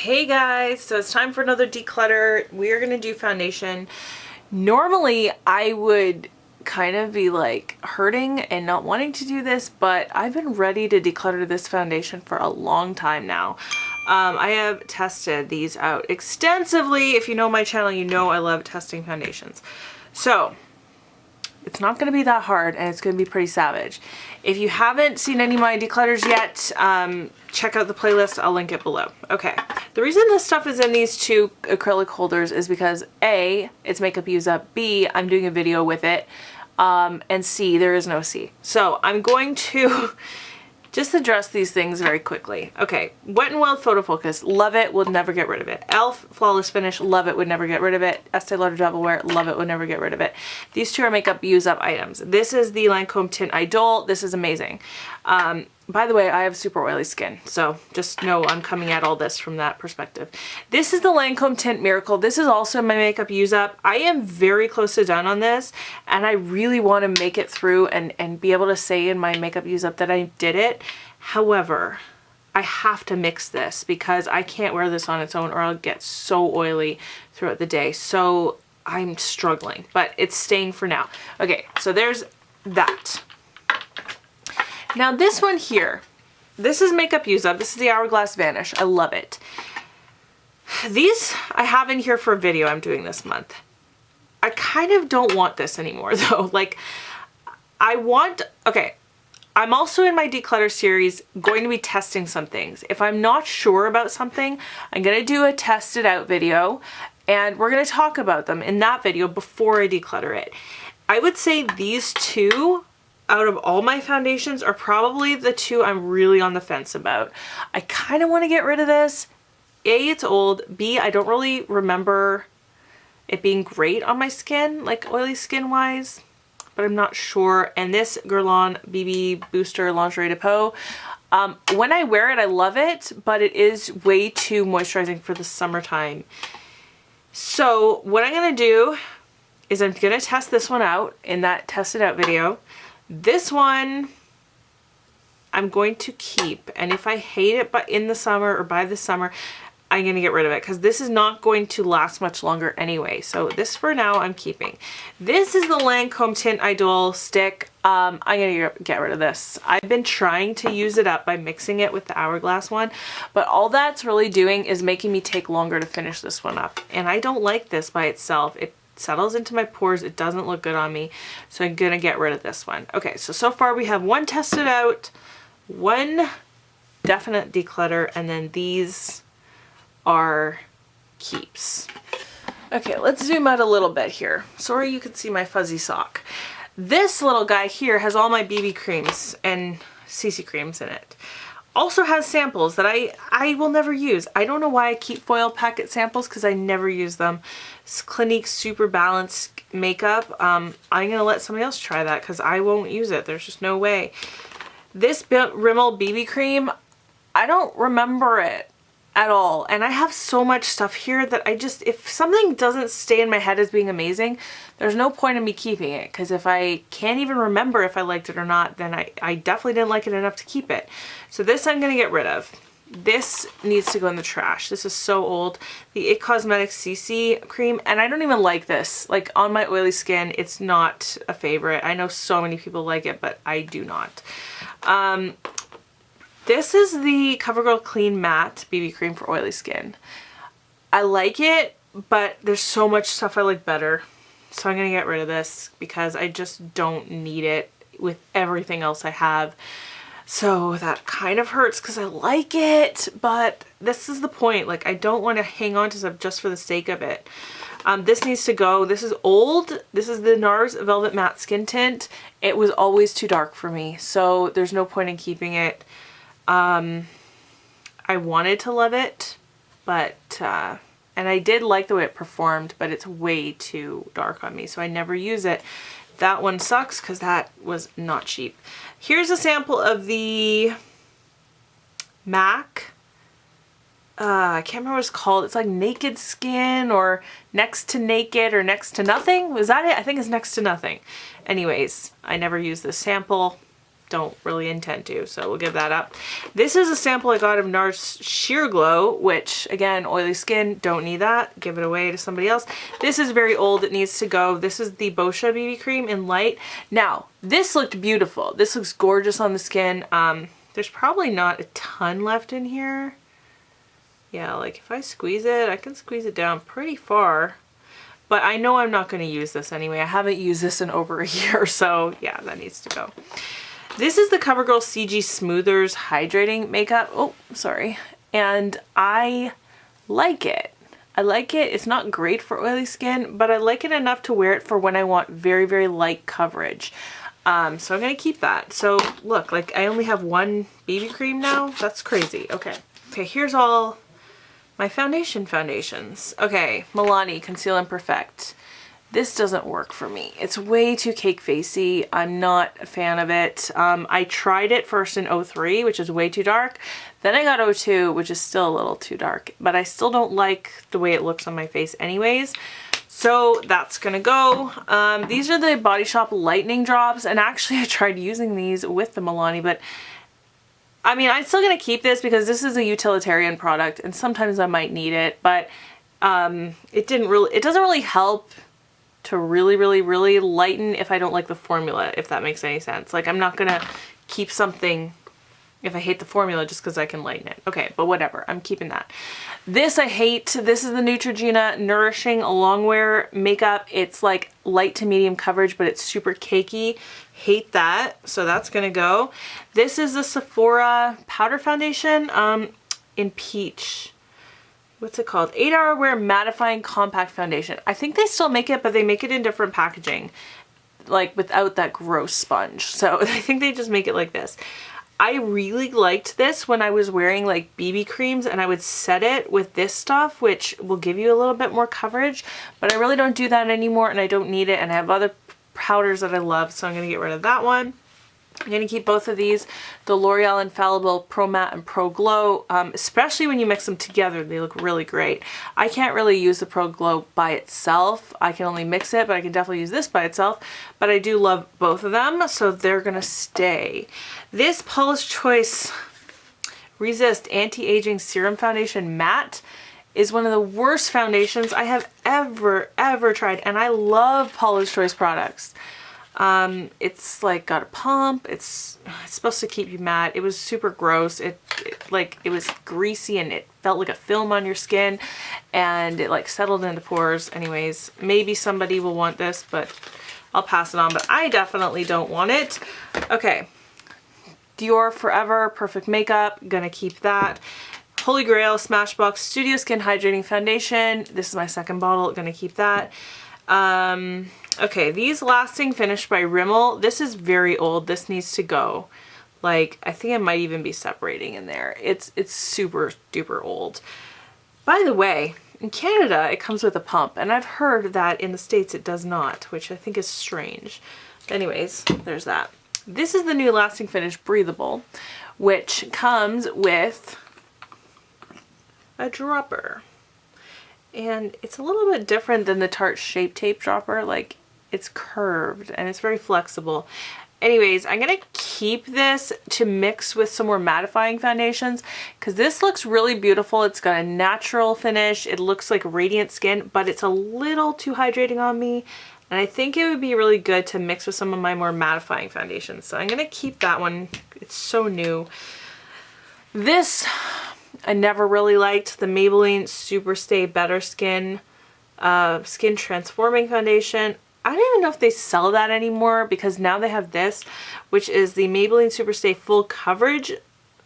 Hey guys, so it's time for another declutter. We are gonna do foundation. Normally I would kind of be like hurting and not wanting to do this, but I've been ready to declutter this foundation for a long time now. I have tested these out extensively. If you know my channel, you know I love testing foundations. So it's not going to be that hard, and it's going to be pretty savage. If you haven't seen any of my declutters yet, check out the playlist. I'll link it below. Okay. The reason this stuff is in these two acrylic holders is because A, it's makeup use up, B, I'm doing a video with it, and C, there is no C. So I'm going to just address these things very quickly. Okay, Wet n Wild Photo Focus, love it, would never get rid of it. e.l.f. Flawless Finish, love it, would never get rid of it. Estee Lauder Travel Wear, love it, would never get rid of it. These two are makeup use up items. This is the Lancome Tint Idol. This is amazing. By the way, I have super oily skin, so just know I'm coming at all this from that perspective. This is the Lancome Tint Miracle. This is also my makeup use up. I am very close to done on this, and I really want to make it through and be able to say in my makeup use up that I did it. However, I have to mix this because I can't wear this on its own or I'll get so oily throughout the day. So I'm struggling, but it's staying for now. Okay, so there's that. Now this one here, this is makeup use up. This is the Hourglass Vanish. I love it. These I have in here for a video I'm doing this month. I kind of don't want this anymore though. Like okay, I'm also in my declutter series going to be testing some things. If I'm not sure about something, I'm going to do a test it out video and we're going to talk about them in that video before I declutter it. I would say these two out of all my foundations are probably the two I'm really on the fence about. I kind of want to get rid of this. A, it's old. B, I don't really remember it being great on my skin, like oily skin wise, but I'm not sure. And this Guerlain BB Booster Lingerie Depot, when I wear it, I love it, but it is way too moisturizing for the summertime. So what I'm going to do is I'm going to test this one out in that tested out video. This one I'm going to keep, and if I hate it but in the summer or by the summer, I'm going to get rid of it because this is not going to last much longer anyway. So this for now I'm keeping. This is the Lancome Tint Idol stick. I'm going to get rid of this. I've been trying to use it up by mixing it with the Hourglass one, but all that's really doing is making me take longer to finish this one up. And I don't like this by itself. It settles into my pores. It doesn't look good on me. So I'm going to get rid of this one. Okay, so far we have one tested out, one definite declutter, and then these are keeps. Okay, let's zoom out a little bit here. Sorry you can see my fuzzy sock. This little guy here has all my BB creams and CC creams in it. Also has samples that I will never use. I don't know why I keep foil packet samples because I never use them. It's Clinique Super Balanced Makeup. I'm going to let somebody else try that because I won't use it. There's just no way. This Rimmel BB cream, I don't remember it at all. And I have so much stuff here that if something doesn't stay in my head as being amazing, there's no point in me keeping it. Because if I can't even remember if I liked it or not, then I definitely didn't like it enough to keep it. So this I'm going to get rid of. This needs to go in the trash. This is so old. The It Cosmetics CC cream, and I don't even like this. Like on my oily skin, it's not a favorite. I know so many people like it, but I do not. This is the CoverGirl Clean Matte BB cream for oily skin. I like it, but there's so much stuff I like better. So I'm going to get rid of this because I just don't need it with everything else I have. So that kind of hurts because I like it, but this is the point. Like, I don't want to hang on to stuff just for the sake of it. This needs to go. This is old. This is the NARS Velvet Matte Skin Tint. It was always too dark for me, so there's no point in keeping it. I wanted to love it, but, and I did like the way it performed, but it's way too dark on me, so I never use it. That one sucks because that was not cheap. Here's a sample of the MAC. I can't remember what it's called. It's like Naked Skin or Next to Naked or Next to Nothing. Was that it? I think it's Next to Nothing. Anyways, I never used this sample. don't really intend to, so we'll give that up. This is a sample I got of NARS Sheer Glow, which again, oily skin, don't need that, give it away to somebody else. This is very old, it needs to go. This is the Boscia BB cream in light. Now, this looked beautiful. This looks gorgeous on the skin. There's probably not a ton left in here. Yeah, like if I squeeze it, I can squeeze it down pretty far. But I know I'm not going to use this anyway. I haven't used this in over a year, so yeah, that needs to go. This is the CoverGirl CG Smoothers Hydrating Makeup. Oh, sorry. And I like it. I like it. It's not great for oily skin, but I like it enough to wear it for when I want very, very light coverage. So I'm going to keep that. So look, like I only have one BB cream now. That's crazy. Okay. Okay, here's all my foundations. Okay, Milani Conceal and Perfect. This doesn't work for me. It's way too cake facey. I'm not a fan of it. I tried it first in 03, which is way too dark. Then I got 02, which is still a little too dark, but I still don't like the way it looks on my face anyways. So that's gonna go. These are the Body Shop Lightning Drops, and actually I tried using these with the Milani, but I mean, I'm still gonna keep this because this is a utilitarian product and sometimes I might need it, but it doesn't really help to really lighten if I don't like the formula, if that makes any sense. Like I'm not gonna keep something if I hate the formula just because I can lighten it. Okay, but whatever, I'm keeping that. This I hate. This is the Neutrogena Nourishing Longwear Makeup. It's like light to medium coverage, but it's super cakey. Hate that, so that's gonna go. This is the Sephora Powder Foundation in Peach. What's it called? 8 Hour Wear Mattifying Compact Foundation. I think they still make it, but they make it in different packaging, like without that gross sponge. So I think they just make it like this. I really liked this when I was wearing like BB creams and I would set it with this stuff, which will give you a little bit more coverage, but I really don't do that anymore and I don't need it, and I have other powders that I love, so I'm going to get rid of that one. I'm going to keep both of these, the L'Oreal Infallible Pro Matte and Pro Glow, especially when you mix them together, they look really great. I can't really use the Pro Glow by itself. I can only mix it, but I can definitely use this by itself. But I do love both of them, so they're going to stay. This Paula's Choice Resist Anti-Aging Serum Foundation Matte is one of the worst foundations I have ever tried, and I love Paula's Choice products. It's like got a pump. It's supposed to keep you matte. It was super gross. It was greasy and it felt like a film on your skin, and it like settled into pores. Anyways, maybe somebody will want this, but I'll pass it on, but I definitely don't want it. Okay. Dior Forever Perfect Makeup, gonna keep that. Holy Grail Smashbox Studio Skin Hydrating Foundation. This is my second bottle, gonna keep that. Okay, these Lasting Finish by Rimmel. This is very old. This needs to go. Like, I think it might even be separating in there. It's super duper old. By the way, in Canada, it comes with a pump, and I've heard that in the States it does not, which I think is strange. Anyways, there's that. This is the new Lasting Finish Breathable, which comes with a dropper. And it's a little bit different than the Tarte Shape Tape dropper. Like, it's curved and it's very flexible. Anyways, I'm gonna keep this to mix with some more mattifying foundations because this looks really beautiful. It's got a natural finish. It looks like radiant skin, but it's a little too hydrating on me. And I think it would be really good to mix with some of my more mattifying foundations. So I'm gonna keep that one. It's so new. This I never really liked, the Maybelline Super Stay Better Skin Skin Transforming Foundation. I don't even know if they sell that anymore because now they have this, which is the Maybelline Super Stay Full Coverage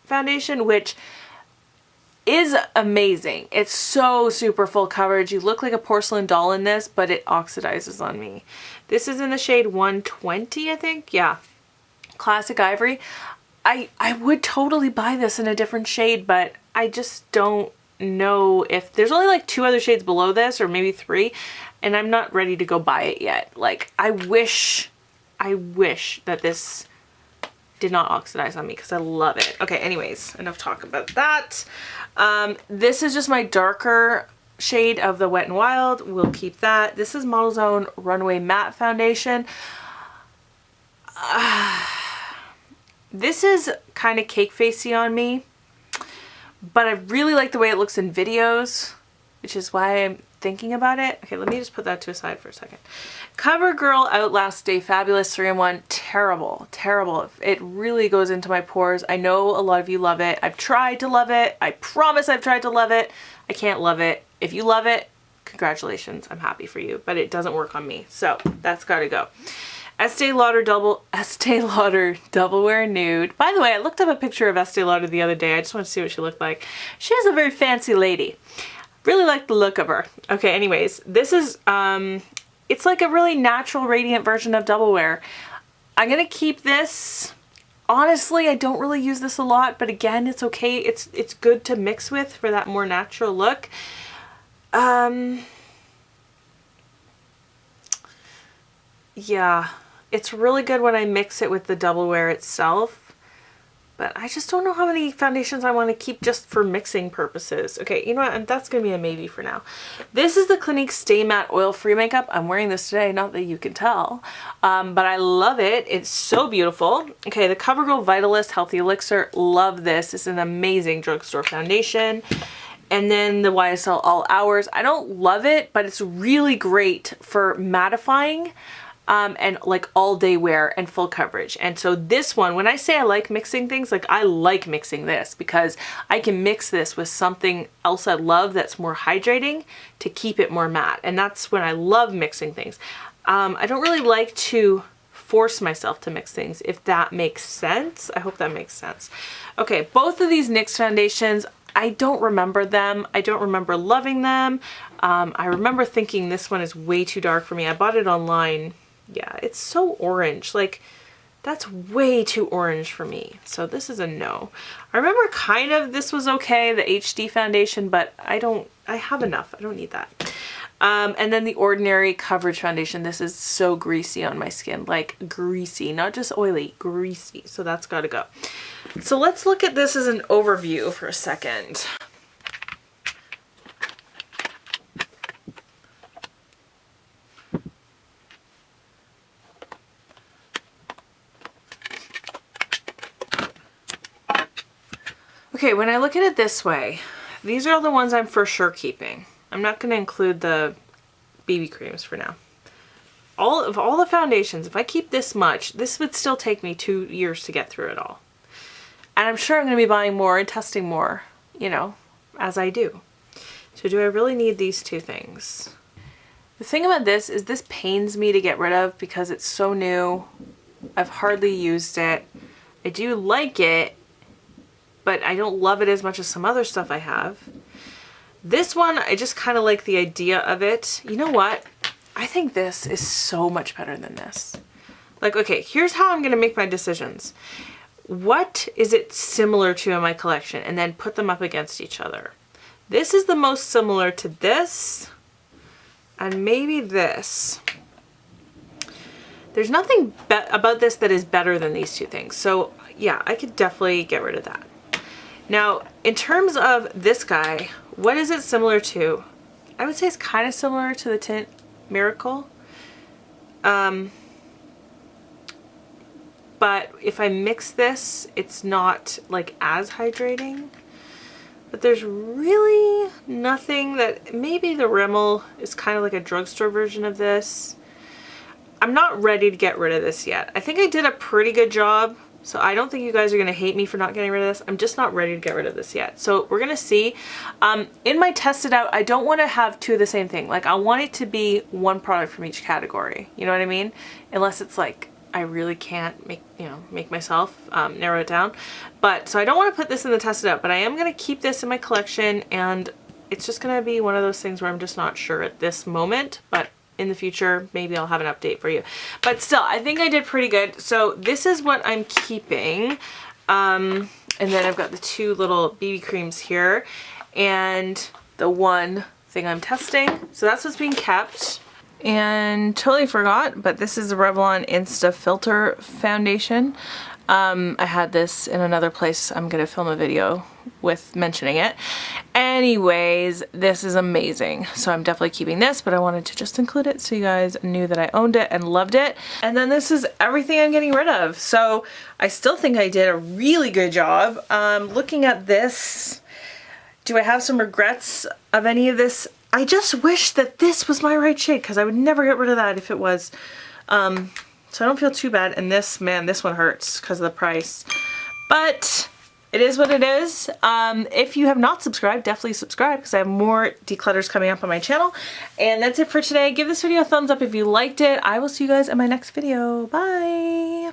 Foundation, which is amazing. It's so super full coverage. You look like a porcelain doll in this, but it oxidizes on me. This is in the shade 120, I think. Yeah. Classic Ivory. I would totally buy this in a different shade, but I just don't know if there's only like 2 other shades below this, or maybe 3, and I'm not ready to go buy it yet. Like, I wish that this did not oxidize on me because I love it. Okay, anyways, enough talk about that. This is just my darker shade of the Wet n Wild. We'll keep that. This is Model Zone Runway Matte Foundation. This is kind of cake facey on me, but I really like the way it looks in videos, which is why I'm thinking about it. Okay, let me just put that to a side for a second. CoverGirl Outlast Stay Fabulous 3-in-1. Terrible, terrible. It really goes into my pores. I know a lot of you love it. I've tried to love it. I promise I've tried to love it. I can't love it. If you love it, congratulations. I'm happy for you, but it doesn't work on me. So that's gotta go. Estee Lauder Double Wear Nude. By the way, I looked up a picture of Estee Lauder the other day. I just want to see what she looked like. She is a very fancy lady. Really like the look of her. Okay, anyways, this is, it's like a really natural, radiant version of Double Wear. I'm gonna keep this. Honestly, I don't really use this a lot, but again, it's okay. It's good to mix with for that more natural look. Yeah, it's really good when I mix it with the Double Wear itself. But I just don't know how many foundations I want to keep just for mixing purposes. Okay, you know what? That's going to be a maybe for now. This is the Clinique Stay Matte Oil Free Makeup. I'm wearing this today, not that you can tell. But I love it. It's so beautiful. Okay, the CoverGirl Vitalist Healthy Elixir. Love this. It's an amazing drugstore foundation. And then the YSL All Hours. I don't love it, but it's really great for mattifying. And like all day wear and full coverage. And so this one, when I say I like mixing things, like I like mixing this because I can mix this with something else I love that's more hydrating to keep it more matte. And that's when I love mixing things. I don't really like to force myself to mix things, if that makes sense. I hope that makes sense. Okay, both of these NYX foundations, I don't remember them. I don't remember loving them. I remember thinking this one is way too dark for me. I bought it online. Yeah, it's so orange. Like, that's way too orange for me. So this is a no. I remember kind of this was okay, the HD foundation, but I have enough. I don't need that. And then the Ordinary Coverage Foundation. This is so greasy on my skin. Like, greasy. Not just oily, greasy. So that's gotta go. So let's look at this as an overview for a second. Okay, when I look at it this way, these are all the ones I'm for sure keeping. I'm not going to include the BB creams for now. All the foundations, if I keep this much, this would still take me 2 years to get through it all. And I'm sure I'm going to be buying more and testing more, you know, as I do. So do I really need these two things? The thing about this is this pains me to get rid of because it's so new. I've hardly used it. I do like it, but I don't love it as much as some other stuff I have. This one, I just kind of like the idea of it. You know what? I think this is so much better than this. Like, okay, here's how I'm going to make my decisions. What is it similar to in my collection? And then put them up against each other. This is the most similar to this, and maybe this. There's nothing about this that is better than these two things. So yeah, I could definitely get rid of that. Now, in terms of this guy, what is it similar to? I would say it's kind of similar to the tint Miracle. But if I mix this, it's not like as hydrating. But there's really nothing that, maybe the Rimmel is kind of like a drugstore version of this. I'm not ready to get rid of this yet. I think I did a pretty good job. So I don't think you guys are going to hate me for not getting rid of this. I'm just not ready to get rid of this yet. So we're going to see. In my tested out, I don't want to have two of the same thing. Like, I want it to be one product from each category. You know what I mean? Unless it's like, I really can't make myself narrow it down. But so I don't want to put this in the tested out, but I am going to keep this in my collection, and it's just going to be one of those things where I'm just not sure at this moment, but in the future, maybe I'll have an update for you. But still, I think I did pretty good. So this is what I'm keeping. And then I've got the two little BB creams here and the one thing I'm testing. So that's what's being kept. And totally forgot, but this is the Revlon Insta Filter Foundation. I had this in another place. I'm gonna film a video with mentioning it. Anyways, this is amazing. So I'm definitely keeping this, but I wanted to just include it so you guys knew that I owned it and loved it. And then this is everything I'm getting rid of. So I still think I did a really good job. Looking at this, do I have some regrets of any of this? I just wish that this was my right shade, because I would never get rid of that if it was. So I don't feel too bad. And this, man, this one hurts because of the price. But it is what it is. If you have not subscribed, definitely subscribe, because I have more declutters coming up on my channel. And that's it for today. Give this video a thumbs up if you liked it. I will see you guys in my next video. Bye!